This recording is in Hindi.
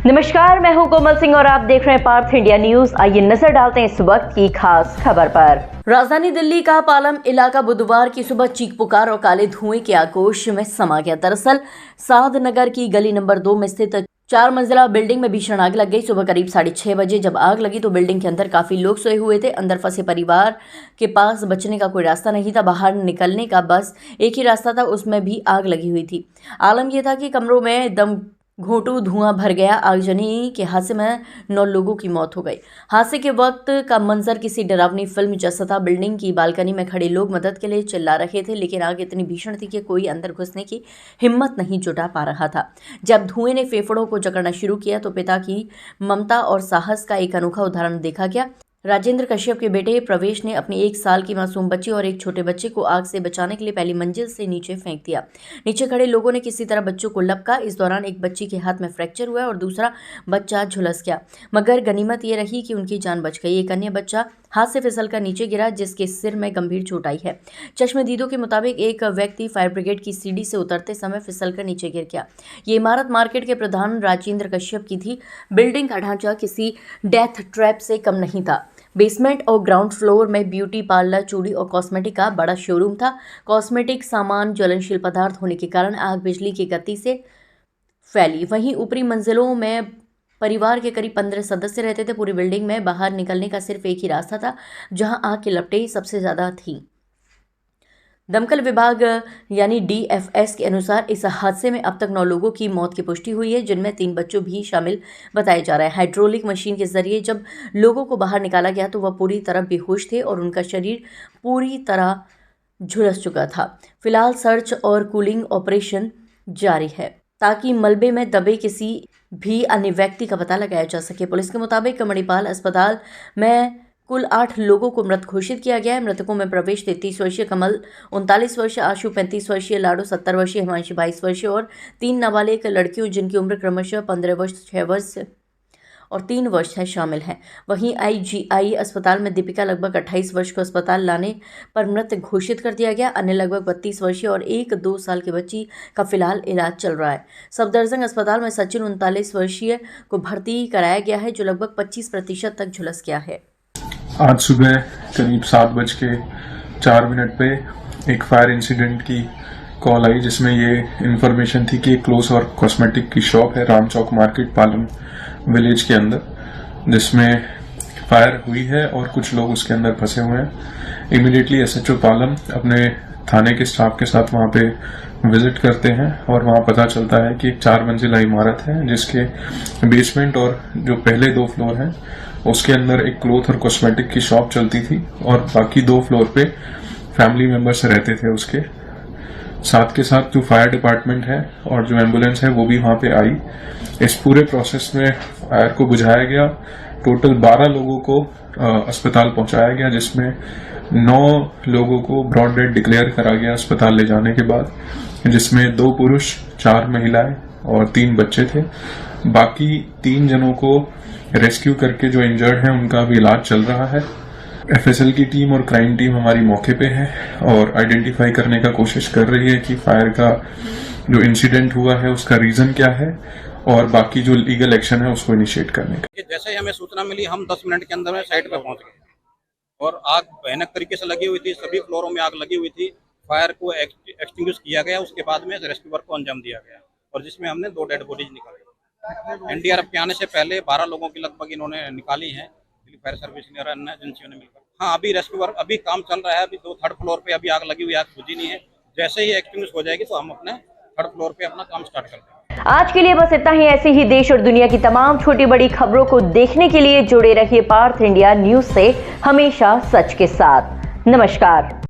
नमस्कार, मैं हूं कोमल सिंह और आप देख रहे हैं पार्थ इंडिया न्यूज। आइए नजर डालते हैं इस वक्त की खास खबर पर। राजधानी दिल्ली का पालम इलाका बुधवार की सुबह चीख पुकार और काले धुएं के आगोश में समा गया। दरअसल साध नगर की गली नंबर 2 में स्थित 4 मंजिला बिल्डिंग में भीषण आग लग गई। सुबह करीब 6:30 बजे जब आग लगी तो बिल्डिंग के अंदर काफी लोग सोए हुए थे। अंदर फंसे परिवार के पास बचने का कोई रास्ता नहीं था। बाहर निकलने का बस एक ही रास्ता था, उसमें भी आग लगी हुई थी। आलम यह था कि कमरों में दम घोंटू धुआं भर गया। आगजनी के हादसे में 9 लोगों की मौत हो गई। हादसे के वक्त का मंजर किसी डरावनी फिल्म जैसा था। बिल्डिंग की बालकनी में खड़े लोग मदद के लिए चिल्ला रहे थे, लेकिन आग इतनी भीषण थी कि कोई अंदर घुसने की हिम्मत नहीं जुटा पा रहा था। जब धुएं ने फेफड़ों को जकड़ना शुरू किया तो पिता की ममता और साहस का एक अनोखा उदाहरण देखा गया। राजेंद्र कश्यप के बेटे प्रवेश ने अपनी 1 साल की मासूम बच्ची और एक छोटे बच्चे को आग से बचाने के लिए पहली मंजिल से नीचे फेंक दिया। नीचे खड़े लोगों ने किसी तरह बच्चों को लपका। इस दौरान एक बच्ची के हाथ में फ्रैक्चर हुआ और दूसरा बच्चा झुलस गया, मगर गनीमत ये रही कि उनकी जान बच गई। एक अन्य बच्चा हाथ से फिसलकर नीचे गिरा, जिसके सिर में गंभीर चोट आई है। चश्मदीदों के मुताबिक एक व्यक्ति फायर ब्रिगेड की सीढ़ी से उतरते समय फिसलकर नीचे गिर गया। ये इमारत मार्केट के प्रधान राजेंद्र कश्यप की थी। बिल्डिंग का ढांचा किसी डेथ ट्रैप से कम नहीं था। बेसमेंट और ग्राउंड फ्लोर में ब्यूटी पार्लर, चूड़ी और कॉस्मेटिक का बड़ा शोरूम था। कॉस्मेटिक सामान ज्वलनशील पदार्थ होने के कारण आग बिजली की गति से फैली। वहीं ऊपरी मंजिलों में परिवार के करीब 15 सदस्य रहते थे। पूरी बिल्डिंग में बाहर निकलने का सिर्फ एक ही रास्ता था, जहां आग की लपटें सबसे ज्यादा थीं। दमकल विभाग यानी DFS के अनुसार इस हादसे में अब तक 9 लोगों की मौत की पुष्टि हुई है, जिनमें 3 बच्चों भी शामिल बताए जा रहे हैं। हाइड्रोलिक मशीन के जरिए जब लोगों को बाहर निकाला गया तो वह पूरी तरह बेहोश थे और उनका शरीर पूरी तरह झुलस चुका था। फिलहाल सर्च और कूलिंग ऑपरेशन जारी है ताकि मलबे में दबे किसी भी अन्य व्यक्ति का पता लगाया जा सके। पुलिस के मुताबिक मणिपाल अस्पताल में कुल 8 लोगों को मृत घोषित किया गया है। मृतकों में प्रवेश 33 वर्षीय, कमल 39 वर्षीय, आशु 35 वर्षीय, लाडो 70 वर्षीय, हिमांशी 22 वर्षीय और 3 नाबालिग लड़कियों जिनकी उम्र क्रमशः 15 वर्ष, 6 वर्ष और 3 वर्ष है शामिल हैं। वहीं IGI अस्पताल में दीपिका लगभग 28 वर्ष को अस्पताल लाने पर मृत घोषित कर दिया गया। अन्य लगभग 32 वर्षीय और एक 2 साल की बच्ची का फिलहाल इलाज चल रहा है। सफदरजंग अस्पताल में सचिन 39 वर्षीय को भर्ती कराया गया है, जो लगभग 25% तक झुलस गया है। आज सुबह करीब 7:04 पे एक फायर इंसिडेंट की कॉल आई, जिसमें ये इन्फॉर्मेशन थी कि एक क्लोथ और कॉस्मेटिक की शॉप है राम चौक मार्केट पालम विलेज के अंदर, जिसमें फायर हुई है और कुछ लोग उसके अंदर फंसे हुए हैं। इमीडिएटली SHO पालम अपने थाने के स्टाफ के साथ वहां पे विजिट करते हैं और वहां पता चलता है कि एक 4 मंजिला इमारत है, जिसके बेसमेंट और जो पहले 2 फ्लोर हैं उसके अंदर एक क्लोथ और कॉस्मेटिक की शॉप चलती थी और बाकी 2 फ्लोर पे फैमिली मेंबर्स रहते थे। उसके साथ के साथ जो फायर डिपार्टमेंट है और जो एम्बुलेंस है वो भी वहां पे आई। इस पूरे प्रोसेस में फायर को बुझाया गया। टोटल 12 लोगों को अस्पताल पहुंचाया गया, जिसमें 9 लोगों को ब्रॉड डेड डिक्लेयर करा गया अस्पताल ले जाने के बाद, जिसमें 2 पुरुष, 4 महिलाएं और 3 बच्चे थे। बाकी 3 जनों को रेस्क्यू करके जो इंजर्ड हैं उनका भी इलाज चल रहा है। FSL की टीम और क्राइम टीम हमारी मौके पे है और आइडेंटिफाई करने का कोशिश कर रही है कि फायर का जो इंसिडेंट हुआ है उसका रीजन क्या है और बाकी जो लीगल एक्शन है उसको इनिशिएट करने का। जैसे ही हमें सूचना मिली, हम 10 मिनट के अंदर में साइट पे पहुंच गए और आग भयानक तरीके से लगी हुई थी। सभी फ्लोरों में आग लगी हुई थी। फायर को एक्सटिंग्विश किया गया, उसके बाद में रेस्क्यू वर्क को अंजाम दिया गया और जिसमें हमने 2 डेड बॉडीज निकाली। NDRF के आने से पहले 12 लोगों की लगभग इन्होंने निकाली है, फायर सर्विस ने और अन्य एजेंसियों ने मिलकर। हाँ, अभी रेस्क्यू वर्क अभी काम चल रहा है। अभी 3rd फ्लोर पे अभी आग लगी हुई, आग बुझी नहीं है। जैसे ही एक्सटिंग्विश हो जाएगी तो हम अपने 3rd फ्लोर पे अपना काम स्टार्ट कर देंगे। आज के लिए बस इतना ही। ऐसे ही देश और दुनिया की तमाम छोटी बड़ी खबरों को देखने के लिए जुड़े रहिए पार्थ इंडिया न्यूज से, हमेशा सच के साथ। नमस्कार।